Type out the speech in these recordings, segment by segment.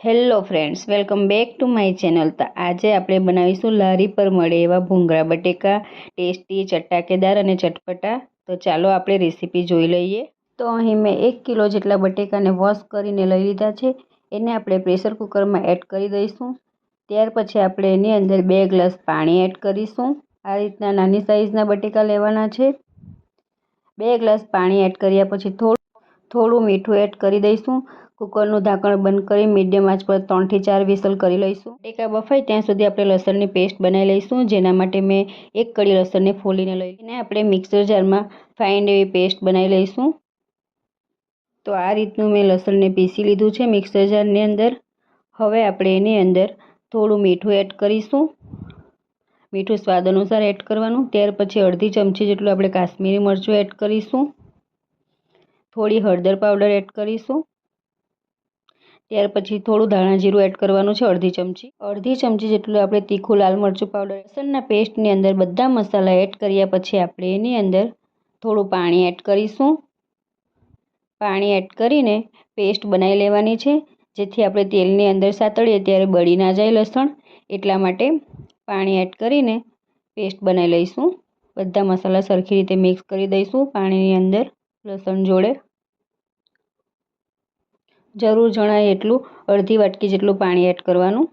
Hello friends, welcome back to my channel. તો આજે આપણે બનાવીશું લારી પર મળે એવા ભૂંગળા બટેકા, ટેસ્ટી, ચટાકેદાર અને ચટપટા। તો ચાલો આપણે રેસીપી જોઈ લઈએ। તો અહીં મેં 1 કિલો જેટલા બટેકાને વોશ કરીને લઈ લીધા છે। એને આપણે પ્રેશર કુકરમાં એડ કરી દઈશું। ત્યાર પછી આપણે એની અંદર 2 ગ્લાસ પાણી એડ કરીશું। આ રીતના નાની સાઈઝના બટેકા લેવાના છે। 2 ગ્લાસ પાણી એડ કર્યા પછી થોડું મીઠું એડ કરી દઈશું। કુકરનું ઢાંકણ બંધ કરી મીડિયમ આંચ પર 3 થી 4 વિસલ કરી લઈશું। બટેકા બફાય ત્યાં સુધી આપણે લસણની પેસ્ટ બનાવી લઈશું। જેના માટે મેં 1 કળી લસણને ફોલીને લઈને આપણે મિક્સર જારમાં ફાઇન એવી પેસ્ટ બનાવી લઈશું। તો આ રીતનું મેં લસણને પીસી લીધું છે મિક્સર જારની અંદર। હવે આપણે એની અંદર થોડું મીઠું એડ કરીશું। મીઠું સ્વાદ અનુસાર એડ કરવાનું। ત્યાર પછી અડધી ચમચી જેટલું આપણે કાશ્મીરી મરચું એડ કરીશું। થોડી હળદર પાવડર એડ કરીશું। ત્યાર પછી થોડું ધાણા જીરું એડ કરવાનું છે, અડધી ચમચી જેટલું આપણે તીખું લાલ મરચું પાવડર। લસણના પેસ્ટની અંદર બધા મસાલા એડ કર્યા પછી આપણે એની અંદર થોડું પાણી એડ કરીશું। પાણી એડ કરીને પેસ્ટ બનાવી લેવાની છે, જેથી આપણે તેલની અંદર સાતળીએ ત્યારે બળી ના જાય લસણ। એટલા માટે પાણી એડ કરીને પેસ્ટ બનાવી લઈશું। બધા મસાલા સરખી રીતે મિક્સ કરી દઈશું પાણીની અંદર લસણ જોડે। જરૂર જણાય એટલું અડધી વાટકી જેટલું પાણી એડ કરવાનું।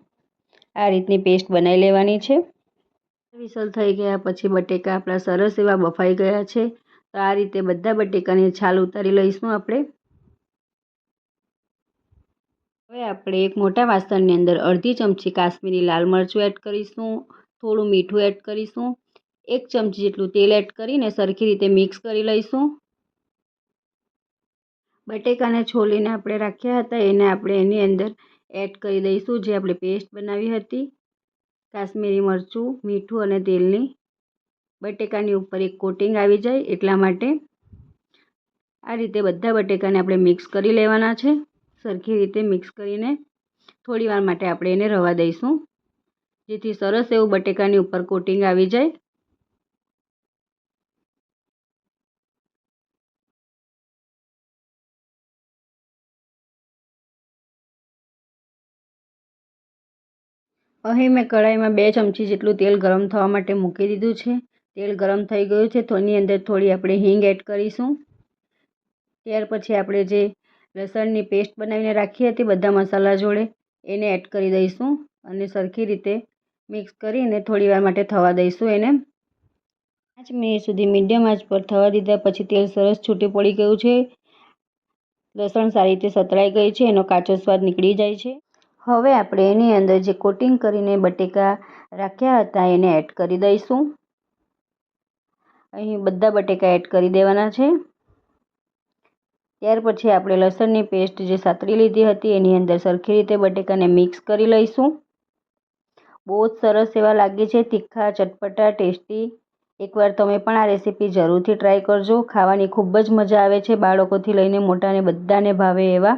આ રીતની પેસ્ટ બનાવી લેવાની છે। વિસલ થઈ ગયા પછી બટેકા આપણા સરસ એવા બફાઈ ગયા છે। તો આ રીતે બધા બટેકાની છાલ ઉતારી લઈશું આપણે। હવે આપણે એક મોટા વાસણની અંદર અડધી ચમચી કાશ્મીરી લાલ મરચું એડ કરીશું। થોડું મીઠું એડ કરીશું। 1 ચમચી જેટલું તેલ એડ કરીને સરખી રીતે મિક્સ કરી લઈશું। બટેકાને છોલીને આપણે રાખ્યા હતા એને આપણે એની અંદર એડ કરી દઈશું, જે આપણે પેસ્ટ બનાવી હતી કાશ્મીરી મરચું, મીઠું અને તેલની। બટેકાની ઉપર એક કોટિંગ આવી જાય એટલા માટે આ રીતે બધા બટેકાને આપણે મિક્સ કરી લેવાના છે। સરખી રીતે મિક્સ કરીને થોડી વાર માટે આપણે એને રવા દઈશું, જેથી સરસ એવું બટેકાની ઉપર કોટિંગ આવી જાય। અહીં મેં કઢાઈમાં 2 ચમચી જેટલું તેલ ગરમ થવા માટે મૂકી દીધું છે। તેલ ગરમ થઈ ગયું છે તો એની અંદર થોડી આપણે હિંગ એડ કરીશું। ત્યાર પછી આપણે જે લસણની પેસ્ટ બનાવીને રાખી હતી બધા મસાલા જોડે એને એડ કરી દઈશું અને સરખી રીતે મિક્સ કરીને થોડી વાર માટે થવા દઈશું એને। 5 મિનિટ સુધી મીડિયમ આંચ પર થવા દીધા પછી તેલ સરસ છૂટું પડી ગયું છે। લસણ સારી રીતે સતળાઈ ગઈ છે, એનો કાચો સ્વાદ નીકળી જાય છે। હવે આપણે એની અંદર જે કોટિંગ કરીને બટેકા રાખ્યા હતા એને એડ કરી દઈશું। અહીં બધા બટેકા એડ કરી દેવાના છે। ત્યાર પછી આપણે લસણની પેસ્ટ જે સાતળી લીધી હતી એની અંદર સરખી રીતે બટેકાને મિક્સ કરી લઈશું। બહુ જ સરસ એવા લાગે છે, તીખા, ચટપટા, ટેસ્ટી। એકવાર તમે પણ આ રેસીપી જરૂરથી ટ્રાય કરજો। ખાવાની ખૂબ જ મજા આવે છે, બાળકોથી લઈને મોટાને બધાને ભાવે એવા।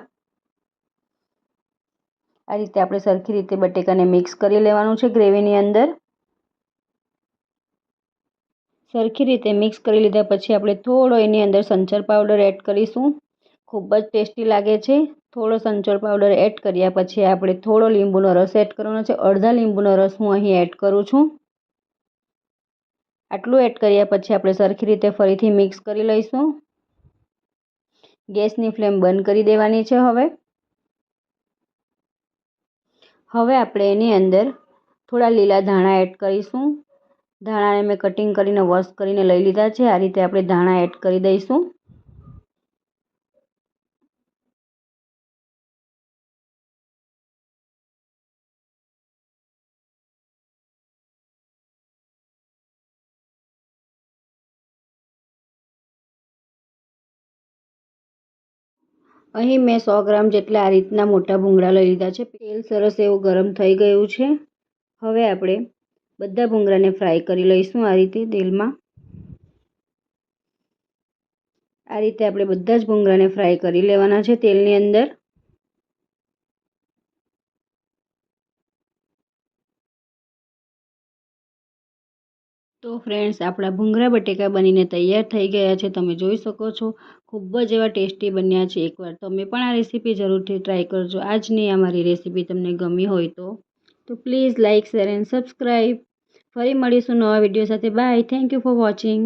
આ રીતે આપણે સરખી રીતે બટેકાને મિક્સ કરી લેવાનું છે ગ્રેવીની અંદર। સરખી રીતે મિક્સ કરી લીધા પછી આપણે થોડો એની અંદર સંચર પાવડર એડ કરીશું। ખૂબ જ ટેસ્ટી લાગે છે। થોડો સંચર પાવડર એડ કર્યા પછી આપણે થોડો લીંબુનો રસ એડ કરવાનો છે। અડધા લીંબુનો રસ હું અહીં એડ કરું છું। આટલું એડ કર્યા પછી આપણે સરખી રીતે ફરીથી મિક્સ કરી લઈશું। ગેસની ફ્લેમ બંધ કરી દેવાની છે। હવે આપણે એની અંદર થોડા લીલા ધાણા એડ કરીશું। ધાણાને મેં કટિંગ કરીને વોશ કરીને લઈ લીધા છે। આ રીતે આપણે ધાણા એડ કરી દઈશું। અહીં મેં 100 ગ્રામ જેટલા આ રીતના મોટા ભૂંગળા લઈ લીધા છે। તેલ સરસ એવું ગરમ થઈ ગયું છે। હવે આપણે બધા ભૂંગળાને ફ્રાય કરી લઈશું આ રીતે તેલમાં। આ રીતે આપણે બધા જ ભૂંગળાને ફ્રાય કરી લેવાના છે તેલની અંદર। તો ફ્રેન્ડ્સ, આપણા ભૂંગળા બટેકા બનીને તૈયાર થઈ ગયા છે. તમે જોઈ શકો છો, ખૂબ જ એવા ટેસ્ટી બન્યા છે. એકવાર તમે પણ આ રેસીપી જરૂરથી ટ્રાય કરજો. આજની આ મારી રેસીપી તમને ગમી હોય તો please like, share and subscribe. ફરી મળીશું નવા વિડીયો સાથે. Bye. Thank you for watching.